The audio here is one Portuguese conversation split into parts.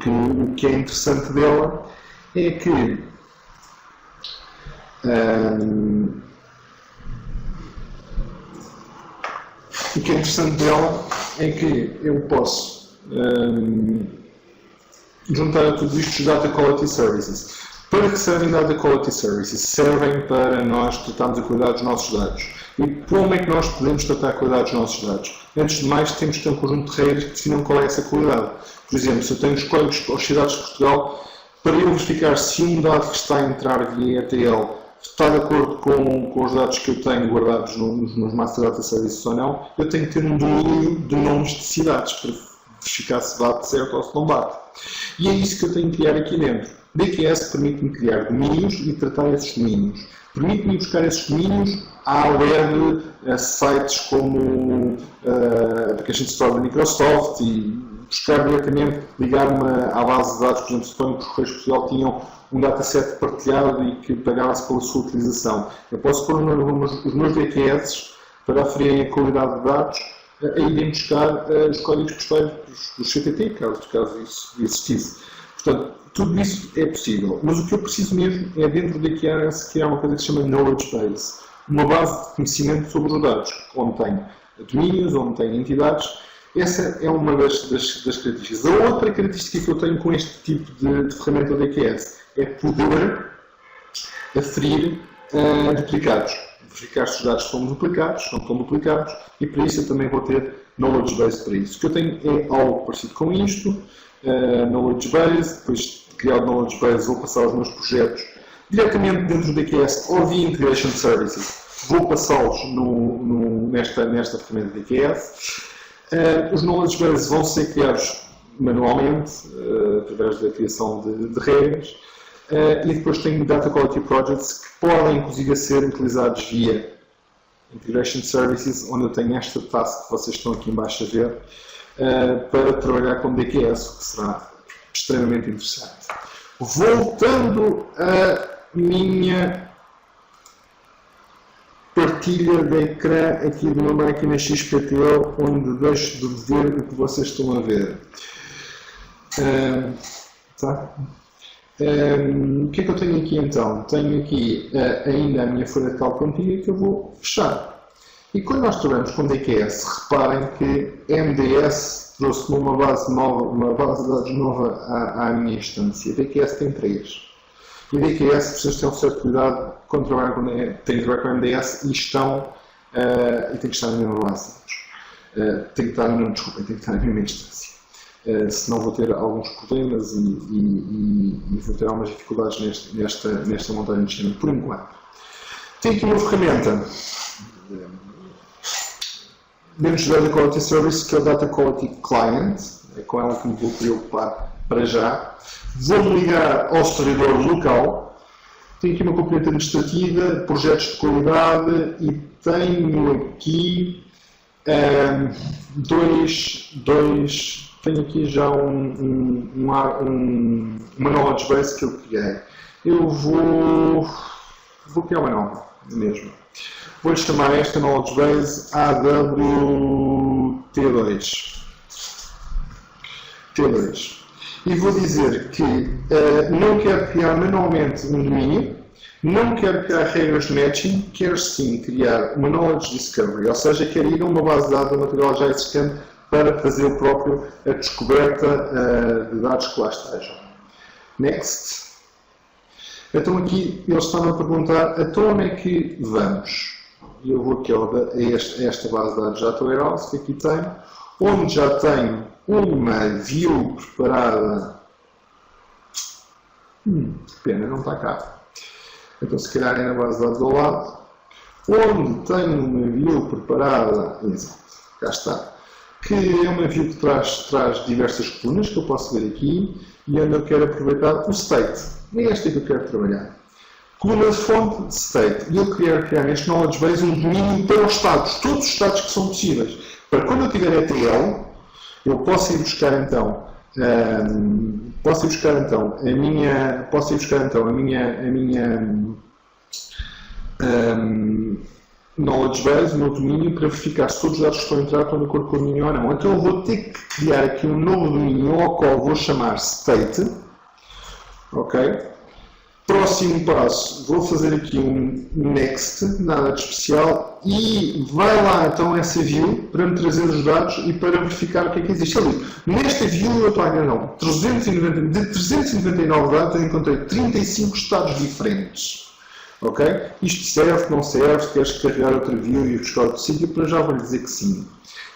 o que é interessante dela é que o que é interessante dela é que eu posso juntar a tudo isto os Data Quality Services. Para que servem Data Quality Services? Servem para nós tratarmos a qualidade dos nossos dados. E como é que nós podemos tratar a qualidade dos nossos dados? Antes de mais, temos que ter um conjunto de regras que definam qual é essa qualidade. Por exemplo, se eu tenho os códigos aos cidades de Portugal, para eu verificar se um dado que está a entrar via ETL está de acordo com os dados que eu tenho guardados nos meus Master Data Services ou não, eu tenho que ter um domínio de nomes de cidades para verificar se bate certo ou se não bate. E é isso que eu tenho que criar aqui dentro. DQS permite-me criar domínios e tratar esses domínios. Permite-me buscar esses domínios à web, a sites como a Application Store da Microsoft e buscar diretamente, ligar-me à base de dados. Por exemplo, suponho que os Correios de Portugal tinham um dataset partilhado e que pagava-se pela sua utilização. Eu posso pôr os meus DQS para aferirem a qualidade de dados a irem buscar os códigos postais dos CTT, caso isso existisse. Portanto, tudo isso é possível, mas o que eu preciso mesmo é, dentro da DQS, criar uma coisa que se chama Knowledge Base, uma base de conhecimento sobre os dados, onde tem domínios, onde tem entidades. Essa é uma das características. A outra característica que eu tenho com este tipo de ferramenta DQS é poder aferir duplicados. Verificar se os dados estão duplicados, se não estão duplicados, e para isso eu também vou ter Knowledge Base para isso. O que eu tenho é algo parecido com isto, Knowledge Base, depois de criar o Knowledge Base vou passar os meus projetos diretamente dentro do DQS ou via Integration Services, vou passá-los nesta ferramenta DQS. Os Knowledge Bases vão ser criados manualmente, através da criação de regras, e depois tenho Data Quality Projects que podem inclusive ser utilizados via Integration Services, onde eu tenho esta task que vocês estão aqui em baixo a ver, para trabalhar com DQS, o que será extremamente interessante. Voltando à minha partilha de ecrã aqui de uma máquina XPTO, onde deixo de ver o que vocês estão a ver. Tá? O que é que eu tenho aqui então? Tenho aqui ainda a minha folha de cálculo antiga que eu vou fechar. E quando nós trabalhamos com DQS, reparem que MDS trouxe-me uma base de dados nova à minha instância. DQS tem 3. E DQS, vocês têm um certo cuidado quando trabalham têm que trabalhar com MDS e tem que estar na mesma base de dados. Tem que estar na mesma instância. Senão vou ter alguns problemas e vou ter algumas dificuldades nesta montagem de sistema, por enquanto. Tenho aqui uma ferramenta dentro do Data Quality Service, que é o Data Quality Client, é com ela que me vou preocupar para já. Vou-me ligar ao servidor local, tenho aqui uma componente administrativa, projetos de qualidade e tenho aqui tenho aqui já uma knowledge base que eu criei. Eu vou criar uma nova mesmo. Vou-lhe chamar esta knowledge base AWT2. T2. E vou dizer que não quero criar manualmente um domínio, não quero criar regras de matching, quero sim criar uma knowledge discovery, ou seja, quero ir a uma base de dados da material já existente para fazer o próprio a descoberta de dados que lá estejam. Next. Então aqui eles estão a perguntar até onde é que vamos. E eu vou aqui a esta base de dados Data Warehouse que aqui tenho, onde já tenho uma view preparada. Pena, não está cá. Então se calhar é na base de dados ao lado, onde tenho uma view preparada, exato, cá está, que é uma view que traz diversas colunas que eu posso ver aqui e onde eu quero aproveitar o state. É esta que eu quero trabalhar. Coluna de fonte, state. E eu quero criar neste knowledge base um domínio para os estados, todos os estados que são possíveis. Para quando eu tiver ETL, eu posso ir buscar então knowledge base, no domínio, para verificar se todos os dados que estão a entrar estão de acordo com o domínio ou não. Então eu vou ter que criar aqui um novo domínio ao qual vou chamar state. Ok? Próximo passo, vou fazer aqui um next, nada de especial, e vai lá então essa view para me trazer os dados e para verificar o que é que existe ali. Nesta view eu estou não, de 399 dados eu encontrei 35 estados diferentes. Ok? Isto serve, não serve, se queres carregar outra view e buscar outro sítio, para já vou dizer que sim.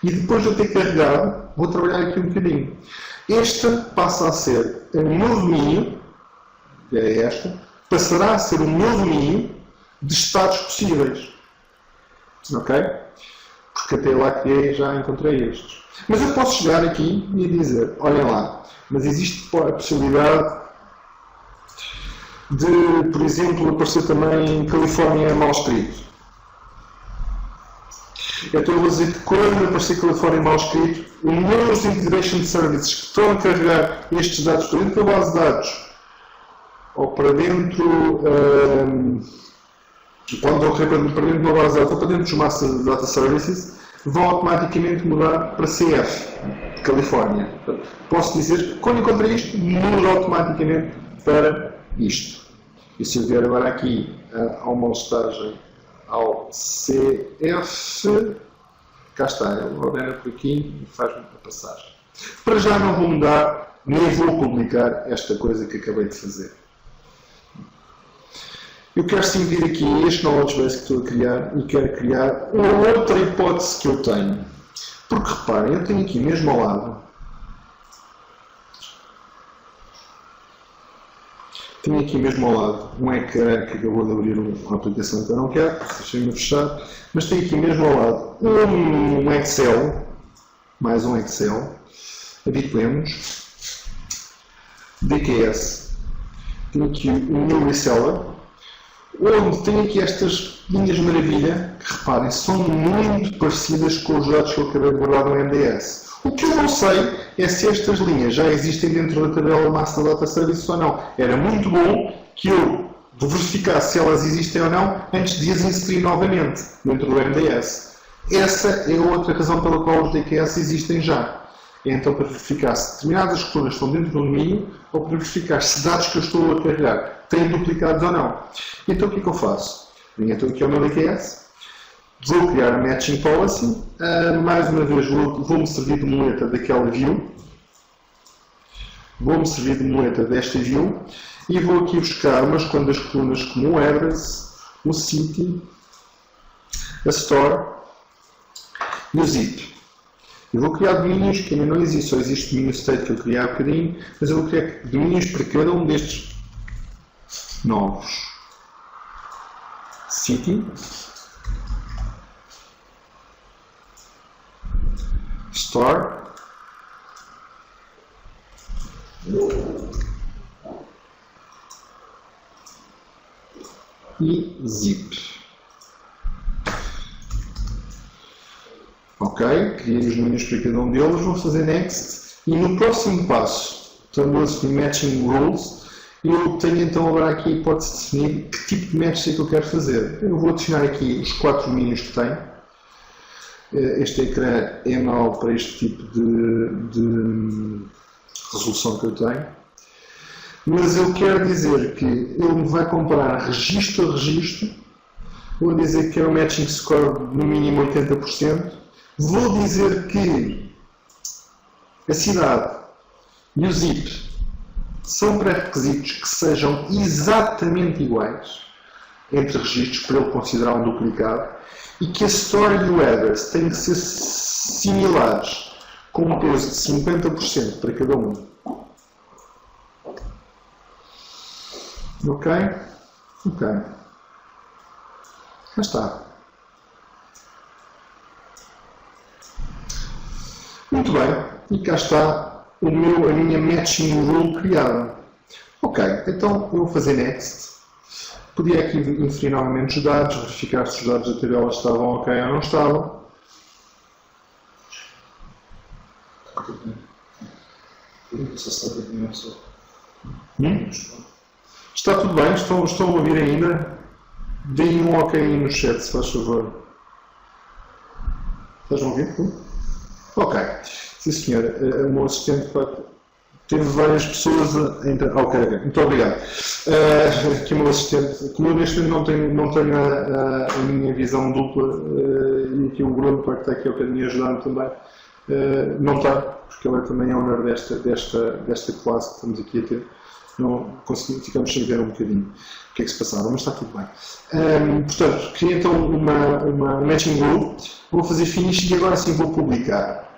E depois de eu ter carregado, vou trabalhar aqui um bocadinho. Esta passa a ser o meu domínio, é esta, passará a ser o meu domínio de estados possíveis. Ok? Porque até lá que já encontrei estes. Mas eu posso chegar aqui e dizer, olhem lá, mas existe a possibilidade de, por exemplo, aparecer também Califórnia mal escrito. Então eu vou dizer que quando aparecer Califórnia mal escrito, os meus integration services que estão a carregar estes dados para dentro da base de dados ou para dentro quando eu correr para dentro de uma base de dados ou para dentro dos Master Data Services, vão automaticamente mudar para CF, de Califórnia. Portanto, posso dizer que quando encontrei isto, muda automaticamente para isto. E se eu vier agora aqui a uma listagem ao CF, cá está, ele ordena por aqui e faz-me a passagem. Para já não vou mudar, nem vou publicar esta coisa que acabei de fazer. Eu quero sim vir aqui a este knowledge base que estou a criar e quero criar uma outra hipótese que eu tenho. Porque reparem, eu tenho aqui mesmo ao lado, um ecrã que acabou de abrir uma aplicação que eu não quero, deixei-me fechar, mas tenho aqui mesmo ao lado um Excel, mais um Excel, habituemos, DQS, tenho aqui o meu reseller, onde tenho aqui estas linhas de maravilha, que reparem, são muito parecidas com os dados que eu acabei de guardar no MDS. O que eu não sei é se estas linhas já existem dentro da tabela Master Data Services ou não. Era muito bom que eu verificasse se elas existem ou não antes de as inserir novamente dentro do MDS. Essa é outra razão pela qual os DQS existem já. É então para verificar se determinadas colunas estão dentro do domínio ou para verificar se dados que eu estou a carregar têm duplicados ou não. Então o que é que eu faço? Venho então aqui ao meu DQS, vou criar a Matching Policy, mais uma vez vou-me servir de muleta daquela view, vou-me servir de muleta desta view e vou aqui buscar umas quantas colunas como o address, o city, a store e o zip. Eu vou criar domínios que ainda não existem, só existe o domínio state que eu criei há bocadinho, mas eu vou criar domínios para cada um destes novos. City, store e zip. Ok, criei os domínios para cada um deles, vou fazer next e no próximo passo, estamos em Matching Rules, eu tenho então agora aqui a hipótese de definir que tipo de match é que eu quero fazer. Eu vou adicionar aqui os 4 domínios que tenho. Este ecrã é mau para este tipo de resolução que eu tenho, mas eu quero dizer que ele me vai comparar registro a registro, vou dizer que quero um matching score no mínimo 80%, vou dizer que a cidade e o zip são pré-requisitos que sejam exatamente iguais entre registros para ele considerar um duplicado e que a store e o address têm que ser similares com um peso de 50% para cada um. Ok? Ok. Já está. Muito bem. E cá está a minha matching rule criada. Ok. Então eu vou fazer next. Podia aqui inserir novamente os dados, verificar se os dados da tabela estavam ok ou não estavam. Está tudo bem? Estão a ouvir ainda? Deem um ok aí no chat, se faz favor. Estás a ouvir? Ok. Sim, senhor. O meu assistente teve várias pessoas a entrar. Ok, muito obrigado. Aqui o meu assistente, como eu neste momento não tenho a minha visão dupla, e aqui o Bruno, que está aqui ao pé de me ajudar também, não está, porque ele é também owner desta classe que estamos aqui a ter. Não conseguimos, ficamos sem ver um bocadinho o que é que se passava, mas está tudo bem. Portanto, criei então uma matching group, vou fazer finish e agora sim vou publicar.